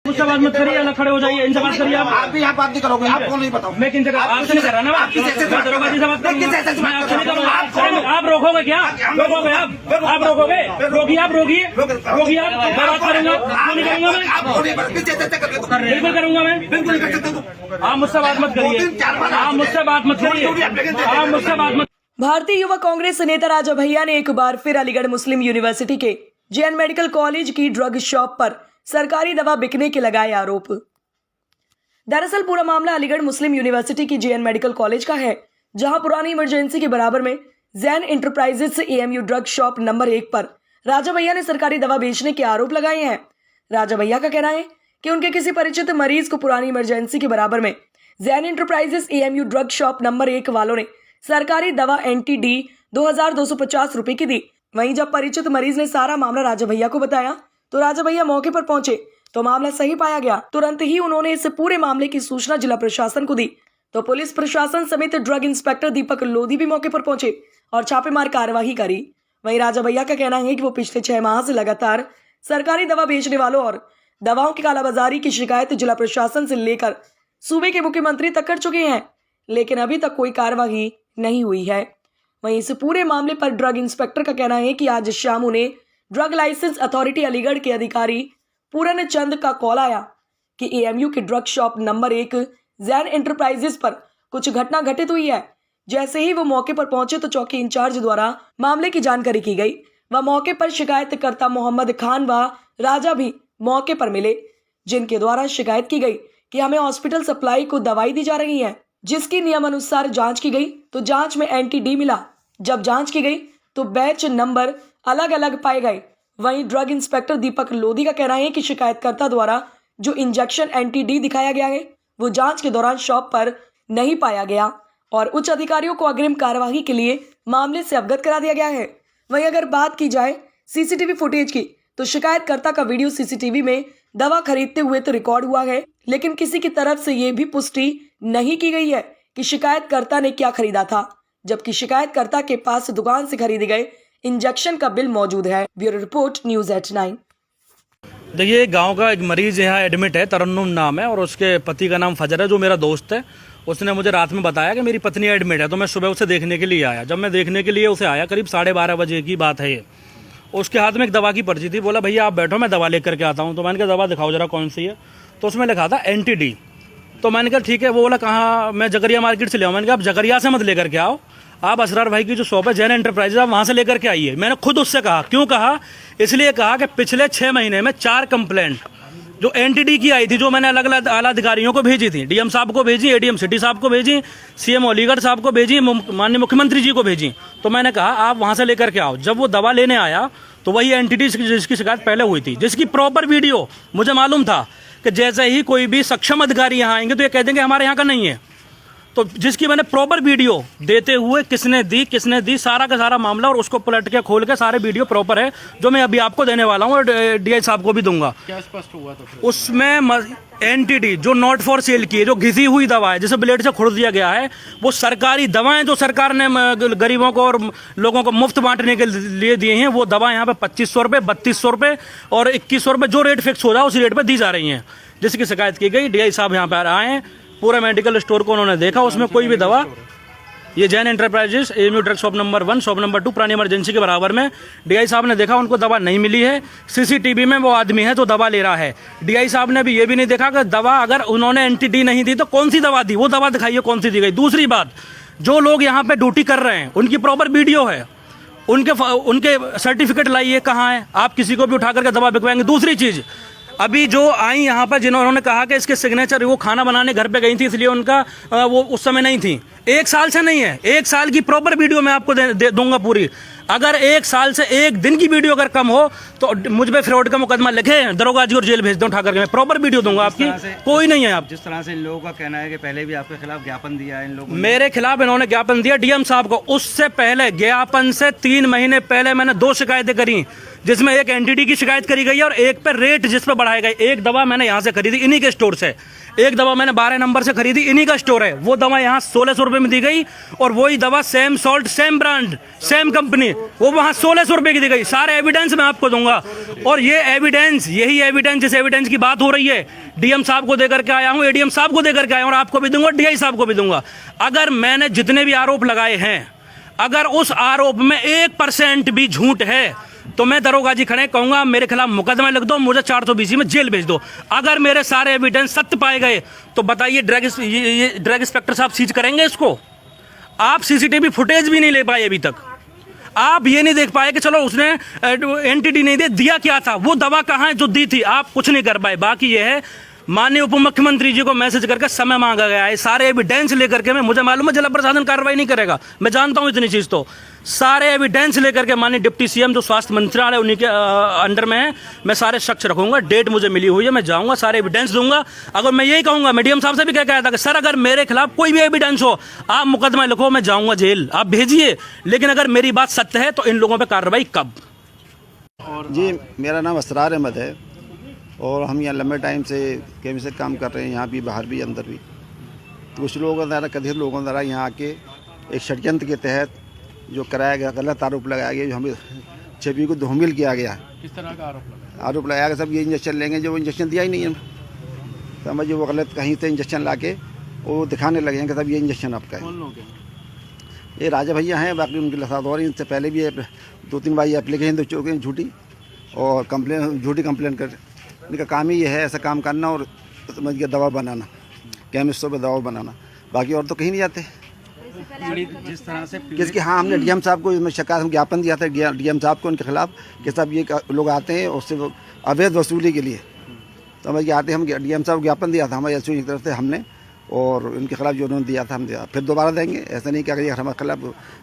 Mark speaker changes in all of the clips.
Speaker 1: मुझसे बात मत करिए, अलग खड़े हो जाइए, इनसे बात करिए।
Speaker 2: आप भी यहाँ बात नहीं करोगे, आपको नहीं बताओ।
Speaker 1: मैं किनसे आपसे नहीं कर रहा ना, मैं दरोगा जी से बात करूंगा, मैं आपसे नहीं करूंगा। आप रोकोगे क्या? रोकोगे आप रोकोगे? रोकिए आप, रोकिए आप, मैं बात करूंगा, नहीं करूंगा मैं, बिल्कुल करूंगा मैं, बिल्कुल कर सकते हो। आप मुझसे बात मत करिए, आप मुझसे बात मत करिए, आप मुझसे बात मत।
Speaker 3: भारतीय युवा कांग्रेस नेता राजा भैया ने एक बार फिर अलीगढ़ मुस्लिम यूनिवर्सिटी के जेएन मेडिकल कॉलेज की ड्रग शॉप पर सरकारी दवा बिकने के लगाए आरोप। दरअसल पूरा मामला अलीगढ़ मुस्लिम यूनिवर्सिटी की जेएन मेडिकल कॉलेज का है, जहां पुरानी इमरजेंसी के बराबर में Jain enterprises AMU drug shop number 1 पर राजा भैया ने सरकारी दवा बेचने के आरोप लगाए हैं। राजा भैया का कहना है कि उनके किसी परिचित मरीज को पुरानी इमरजेंसी के बराबर में Jain enterprises AMU drug shop number 1 वालों ने सरकारी दवा एंटी डी 2250 रुपए की दी। वहीं जब परिचित मरीज ने सारा मामला राजा भैया को बताया तो राजा भैया मौके पर पहुंचे तो मामला सही पाया गया। तुरंत ही उन्होंने इस पूरे मामले की सूचना जिला प्रशासन को दी तो पुलिस प्रशासन समेत ड्रग इंस्पेक्टर दीपक लोधी भी मौके पर पहुंचे और छापेमार कार्यवाही करी। वहीं राजा भैया का कहना है कि वो पिछले 6 माह से लगातार सरकारी दवा बेचने वालों और दवाओं की कालाबाजारी की शिकायत जिला प्रशासन से लेकर सूबे के मुख्यमंत्री तक कर चुके हैं, लेकिन अभी तक कोई कार्यवाही नहीं हुई है। वहीं इस पूरे मामले पर ड्रग इंस्पेक्टर का कहना है कि आज शाम उन्हें ड्रग लाइसेंस अथॉरिटी अलीगढ़ के अधिकारी पूरन चंद का कॉल आया कि एएमयू के drug shop number 1 Jain enterprises पर कुछ घटना घटित हुई है। जैसे ही वो मौके पर पहुंचे तो चौकी इंचार्ज द्वारा मामले की जानकारी की गई। वह मौके पर शिकायतकर्ता मोहम्मद खान व राजा भी मौके पर मिले, जिनके द्वारा शिकायत की गई कि हमें हॉस्पिटल सप्लाई को दवाई दी जा रही है, जिसकी नियमानुसार जांच की गई तो जांच में एंटी डी मिला। जब जांच की गई तो बैच नंबर अलग अलग पाए गए। वहीं ड्रग इंस्पेक्टर दीपक लोधी का कहना है कि शिकायतकर्ता द्वारा जो इंजेक्शन एंटी डी दिखाया गया है वो जांच के दौरान शॉप पर नहीं पाया गया और उच्च अधिकारियों को अग्रिम कार्यवाही के लिए मामले से अवगत करा दिया गया है। वहीं अगर बात की जाए सीसीटीवी फुटेज की तो शिकायतकर्ता का वीडियो सीसीटीवी में दवा खरीदते हुए तो रिकॉर्ड हुआ है, लेकिन किसी की तरफ से ये भी पुष्टि नहीं की गई है कि शिकायतकर्ता ने क्या खरीदा था, जबकि शिकायतकर्ता के पास दुकान से खरीदे गए इंजेक्शन का बिल मौजूद है। Bureau report news 89।
Speaker 1: देखिए, गांव का एक मरीज यहाँ एडमिट है, तरन्नुम नाम है और उसके पति का नाम फजर है, जो मेरा दोस्त है। उसने मुझे रात में बताया कि मेरी पत्नी एडमिट है, तो मैं सुबह उसे देखने के लिए आया। जब मैं देखने के लिए उसे आया, करीब 12:30 बजे की बात है ये, उसके हाथ में एक दवा की पर्ची थी। बोला भैया आप बैठो, मैं दवा लेकर के आता हूँ। तो मैंने कहा दवा दिखाओ जरा कौन सी है। तो उसमें लिखा था एंटी डी। तो मैंने कहा ठीक है। वो बोला कहाँ? मैं जगरिया मार्केट से ले आऊँ। मैंने कहा आप जगरिया से मत लेकर के आओ, आप असरार भाई की जो शॉप है जैन एंटरप्राइजेज, आप वहाँ से लेकर के आइए। मैंने खुद उससे कहा। क्यों कहा? इसलिए कहा कि पिछले 6 महीने में 4 कंप्लेंट जो एनटीडी की आई थी, जो मैंने अलग अलग आला अधिकारियों को भेजी थी, डीएम साहब को भेजी, एडीएम सिटी साहब को भेजी, सीएम अलीगढ़ साहब को भेजी, माननीय मुख्यमंत्री जी को भेजी। तो मैंने कहा आप वहाँ से लेकर के आओ। जब वो दवा लेने आया तो वही एनटीडी जिसकी शिकायत पहले हुई थी, जिसकी प्रॉपर वीडियो मुझे मालूम था कि जैसे ही कोई भी सक्षम अधिकारी यहाँ आएंगे तो ये कह देंगे हमारे यहाँ का नहीं है। तो जिसकी मैंने प्रॉपर वीडियो देते हुए किसने दी सारा का सारा मामला, और उसको पलट के खोल के सारे वीडियो प्रॉपर है जो मैं अभी आपको देने वाला हूँ और डीआई साहब को भी दूंगा।
Speaker 4: क्या स्पष्ट हुआ तो फिर?
Speaker 1: उसमें एनटीडी जो नॉट फॉर सेल की है, जो घिसी हुई दवा है, जिसे ब्लेड से खुड़ दिया गया है, वो सरकारी दवाएं जो सरकार ने गरीबों को और लोगों को मुफ्त बांटने के लिए दिए हैं, वो दवा यहाँ पे 2500 रुपये, 3200 रुपये और 2100 रुपये जो रेट फिक्स हो रहा है उसी रेट पर दी जा रही हैं, जिसकी शिकायत की गई। डीआई साहब यहाँ पर आए हैं, पूरा मेडिकल स्टोर को उन्होंने देखा, उसमें कोई भी दवा, ये Jain enterprises AMU drug shop number 1 shop number 2 पुरानी इमरजेंसी के बराबर में, डीआई साहब ने देखा, उनको दवा नहीं मिली है। सीसीटीवी में वो आदमी है जो दवा ले रहा है। डीआई साहब ने भी ये भी नहीं देखा कि दवा अगर उन्होंने एंटी डी नहीं दी तो कौन सी दवा दी, वो दवा दिखाइए कौन सी दी गई। दूसरी बात, जो लोग यहाँ पे ड्यूटी कर रहे हैं उनकी प्रॉपर वीडियो है, उनके सर्टिफिकेट लाइए, कहाँ है? आप किसी को भी उठा करके दवा बिकवाएंगे। दूसरी चीज़, अभी जो आई यहाँ पर जिन्होंने कहा कि इसके सिग्नेचर, वो खाना बनाने घर पे गई थी इसलिए उनका वो उस समय नहीं थी। 1 साल से नहीं है, 1 साल की प्रॉपर वीडियो मैं आपको दे दूंगा पूरी। अगर 1 साल से 1 दिन की वीडियो अगर कम हो तो मुझ पे फ्रॉड का मुकदमा लिखे, दरोगा जी और जेल भेज दो उठा करके। मैं प्रॉपर वीडियो दूंगा आपकी, कोई नहीं है। आप
Speaker 4: जिस तरह से इन लोगों का कहना है कि पहले भी आपके खिलाफ ज्ञापन दिया है इन लोगों ने,
Speaker 1: मेरे खिलाफ इन्होंने ज्ञापन दिया डीएम साहब को। उससे पहले ज्ञापन से 3 महीने पहले मैंने 2 शिकायतें करी, जिसमें एक एनटीटी की शिकायत करी गई है और एक पे रेट जिस पे बढ़ाए गए। एक दवा मैंने यहाँ से खरीदी इन्हीं के स्टोर से, एक दवा मैंने 12 नंबर से खरीदी, इन्हीं का स्टोर है। वो दवा यहाँ 1600 रुपये में दी गई और वही दवा same salt, same brand, same company, वो वहाँ 1600 रुपये की दी गई। सारे एविडेंस मैं आपको दूंगा और ये एविडेंस, यही एविडेंस, जिस एविडेंस की बात हो रही है, डीएम साहब को देकर के आया हूँ, एडीएम साहब को देकर के आया हूँ और आपको भी दूंगा, डीआई साहब को भी दूंगा। अगर मैंने जितने भी आरोप लगाए हैं, अगर उस आरोप में 1% भी झूठ है तो मैं दरोगा जी खड़े कहूंगा मेरे खिलाफ मुकदमा लिख दो, मुझे 420 में जेल भेज दो। अगर मेरे सारे एविडेंस सत्य पाए गए तो बताइए ड्रग इंस्पेक्टर साहब सीज करेंगे इसको? आप सीसीटीवी फुटेज भी नहीं ले पाए अभी तक। आप ये नहीं देख पाए कि चलो उसने एनटीटी नहीं दिया क्या था, वो दवा कहाँ है जो दी थी, आप कुछ नहीं कर पाए। बाकी ये है माननीय उप मुख्यमंत्री जी को मैसेज करके समय मांगा गया है, सारे एविडेंस लेकर के। मैं, मुझे मालूम है जिला प्रशासन कार्रवाई नहीं करेगा, मैं जानता हूं इतनी चीज। तो सारे एविडेंस लेकर के माननीय डिप्टी सीएम जो स्वास्थ्य मंत्रालय उन्हीं के अंडर में है, मैं सारे शख्स रखूंगा। डेट मुझे मिली हुई है, मैं जाऊंगा, सारे एविडेंस दूंगा। अगर मैं यही कहूंगा, मीडियम साहब से भी कह था कि सर अगर मेरे खिलाफ कोई भी एविडेंस हो, आप मुकदमा लिखो, मैं जाऊंगा जेल, आप भेजिए, लेकिन अगर मेरी बात सत्य है तो इन लोगों पर कार्रवाई कब?
Speaker 2: जी, मेरा नाम असरार अहमद है और हम यहाँ लंबे टाइम से केमी से काम कर रहे हैं, यहाँ भी, बाहर भी, अंदर भी। तो कुछ लोगों द्वारा, कथित लोगों द्वारा यहाँ आके एक षड्यंत्र के तहत जो कराया गया, गलत आरोप लगाया गया, जो हमें छवि को धूमिल किया गया।
Speaker 4: किस तरह का आरोप लगाया?
Speaker 2: आरोप लगाया गया सब ये इंजेक्शन लेंगे, जो वो इंजेक्शन दिया ही नहीं है। समझिए वो गलत कहीं से इंजेक्शन ला के वो दिखाने लगे हैं कि सब ये इंजेक्शन आपका है।
Speaker 4: कौन लोग हैं?
Speaker 2: ये राजा भैया हैं, बाकी उनके साथ और इनसे पहले भी 2-3 बार ये एप्लीकेशन दे चुके हैं झूठी, और झूठी कंप्लेन कर। इनका काम ही ये है ऐसा काम करना और समझिए दवा बनाना, केमिस्टों पे दवा बनाना, बाकी और तो कहीं नहीं जाते।
Speaker 4: जिस तरह से
Speaker 2: किसके, हाँ, हमने डीएम साहब को इसमें शिकायत ज्ञापन दिया था, डीएम साहब को, उनके खिलाफ कि सब ये लोग आते हैं और सिर्फ अवैध वसूली के लिए समझिए आते हैं। हम डीएम साहब को ज्ञापन दिया था हमारे एसपी की तरफ से हमने, और उनके खिलाफ जो उन्होंने दिया था हम फिर दोबारा देंगे। ऐसा नहीं कि अगर ये हमारे खिलाफ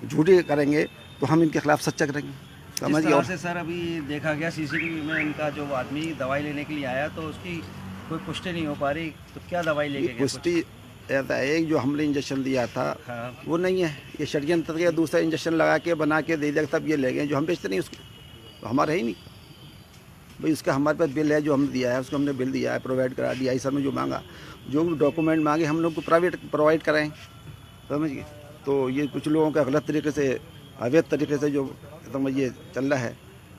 Speaker 2: झूठी करेंगे तो हम इनके खिलाफ सच्चा करेंगे, समझिए। और
Speaker 4: से सर अभी देखा गया सीसीटीवी में इनका जो आदमी दवाई लेने के लिए आया तो उसकी कोई पुष्टि नहीं हो पा रही, तो क्या दवाई लेके गया?
Speaker 2: पुष्टि ऐसा है, जो हमने इंजेक्शन दिया था
Speaker 4: हाँ। वो
Speaker 2: वो नहीं है, ये षड्यंत्र के दूसरा इंजेक्शन लगा के बना के दे दिया, सब ये ले गए, जो हम बेचते नहीं उसको, तो हमारा है ही नहीं भाई। उसका हमारे पास बिल है जो हमने दिया है, उसको हमने बिल दिया है, प्रोवाइड करा दिया। सर ने जो मांगा, जो डॉक्यूमेंट मांगे हम लोग को प्रोवाइड कराएँ, समझिए। तो ये कुछ लोगों का गलत तरीके से, अवैध तरीके से जो समझिए चल रहा है,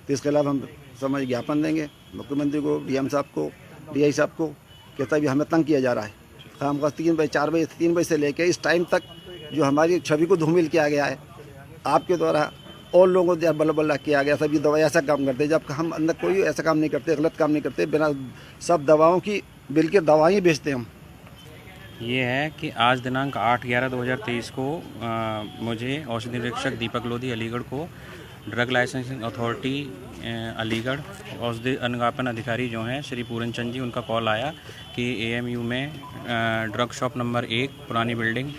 Speaker 2: तो इसके खिलाफ हम समझ ज्ञापन देंगे मुख्यमंत्री को, डीएम साहब को, डीआई साहब को, कहता भी हमें तंग किया जा रहा है। हम 3 बजे 4 बजे 3 बजे से लेकर इस टाइम तक जो हमारी छवि को धूमिल किया गया है आपके द्वारा, और लोगों द्वारा बल्ला बल्ला किया गया। सब ये दवाई ऐसा काम करते हैं, जब हम अंदर कोई ऐसा काम नहीं करते, गलत काम नहीं करते, बिना सब दवाओं की बिल के दवाएँ बेचते हम।
Speaker 5: ये है कि आज दिनांक 8/11/2023 को मुझे औषधि निरीक्षक दीपक लोधी अलीगढ़ को ड्रग लाइसेंसिंग अथॉरिटी अलीगढ़ औषधि अनुज्ञापन अधिकारी जो हैं श्री पूरन चंद जी, उनका कॉल आया कि एएमयू में ड्रग शॉप नंबर 1 पुरानी बिल्डिंग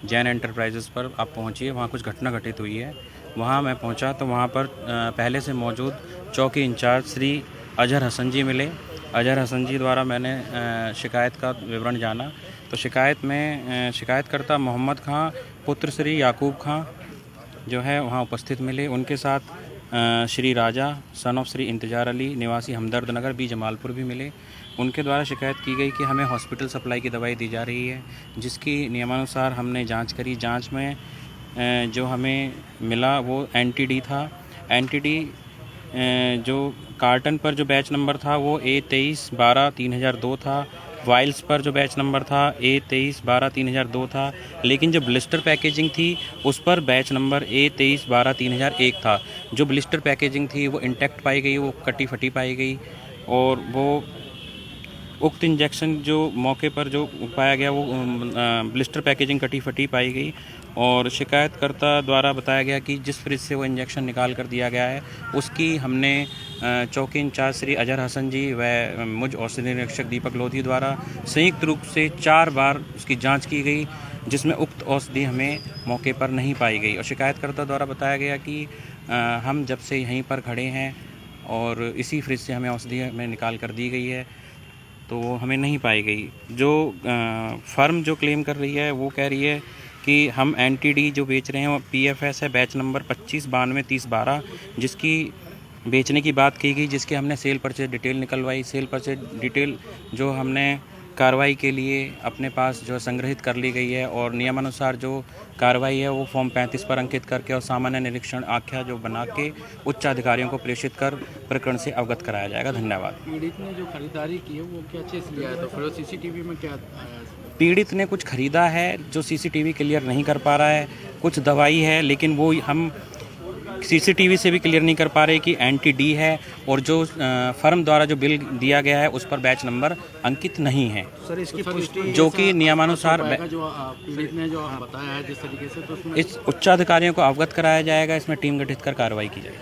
Speaker 5: जैन एंटरप्राइजेस पर आप पहुंचिए, वहाँ कुछ घटना घटित हुई है। वहाँ मैं पहुंचा तो वहाँ पर पहले से मौजूद चौकी इंचार्ज श्री अजहर हसन जी मिले। अजहर हसन जी द्वारा मैंने शिकायत का विवरण जाना, तो शिकायत में शिकायतकर्ता मोहम्मद खां पुत्र श्री याकूब खां जो है वहाँ उपस्थित मिले। उनके साथ श्री राजा सन ऑफ श्री इंतजार अली निवासी हमदर्द नगर बी जमालपुर भी मिले। उनके द्वारा शिकायत की गई कि हमें हॉस्पिटल सप्लाई की दवाई दी जा रही है, जिसकी नियमानुसार हमने जांच करी। जांच में जो हमें मिला वो एनटीडी था। एनटीडी जो कार्टन पर जो बैच नंबर था वो A23/12/3002 था। वाइल्स पर जो बैच नंबर था A23/12/3002 था, लेकिन जो ब्लिस्टर पैकेजिंग थी उस पर बैच नंबर A23/12/3001 था। जो ब्लिस्टर पैकेजिंग थी वो इंटैक्ट पाई गई, वो कटी फटी पाई गई, और वो उक्त इंजेक्शन जो मौके पर जो पाया गया वो ब्लिस्टर पैकेजिंग कटी फटी पाई गई। और शिकायतकर्ता द्वारा बताया गया कि जिस फ्रिज से वो इंजेक्शन निकाल कर दिया गया है उसकी हमने चौकी इंचार्ज श्री अजहर हसन जी व मुझ औषधि निरीक्षक दीपक लोधी द्वारा संयुक्त रूप से 4 बार उसकी जांच की गई, जिसमें उक्त औषधि हमें मौके पर नहीं पाई गई। और शिकायतकर्ता द्वारा बताया गया कि हम जब से यहीं पर खड़े हैं और इसी फ्रिज से हमें औषधि हमें निकाल कर दी गई है, तो वो हमें नहीं पाई गई। जो फर्म जो क्लेम कर रही है वो कह रही है कि हम एनटीडी जो बेच रहे हैं वो पीएफएस है, बैच नंबर 25923012, जिसकी बेचने की बात की गई, जिसके हमने सेल परचेज डिटेल निकलवाई। सेल परचेज डिटेल जो हमने कार्रवाई के लिए अपने पास जो संग्रहित कर ली गई है, और नियमानुसार जो कार्रवाई है वो फॉर्म 35 पर अंकित करके और सामान्य निरीक्षण आख्या जो बना के उच्च अधिकारियों को प्रेषित कर प्रकरण से अवगत कराया जाएगा। धन्यवाद।
Speaker 6: पीड़ित ने जो खरीदारी की है वो क्या चीज़ लिया है, तो फिर सीसीटीवी में क्या आया?
Speaker 5: पीड़ित ने कुछ खरीदा है जो सीसीटीवी क्लियर नहीं कर पा रहा है। कुछ दवाई है लेकिन वो हम सीसीटीवी से भी क्लियर नहीं कर पा रहे कि एंटी-डी है, और जो फर्म द्वारा जो बिल दिया गया है उस पर बैच नंबर अंकित नहीं है,
Speaker 4: सर इसकी पुष्टि
Speaker 5: जो कि नियमानुसार
Speaker 6: जो पीड़ित ने जो बताया है जिस तरीके से, तो उसमें
Speaker 5: इस उच्चाधिकारियों को अवगत कराया जाएगा। इसमें टीम गठित कर कार्रवाई की जाएगी।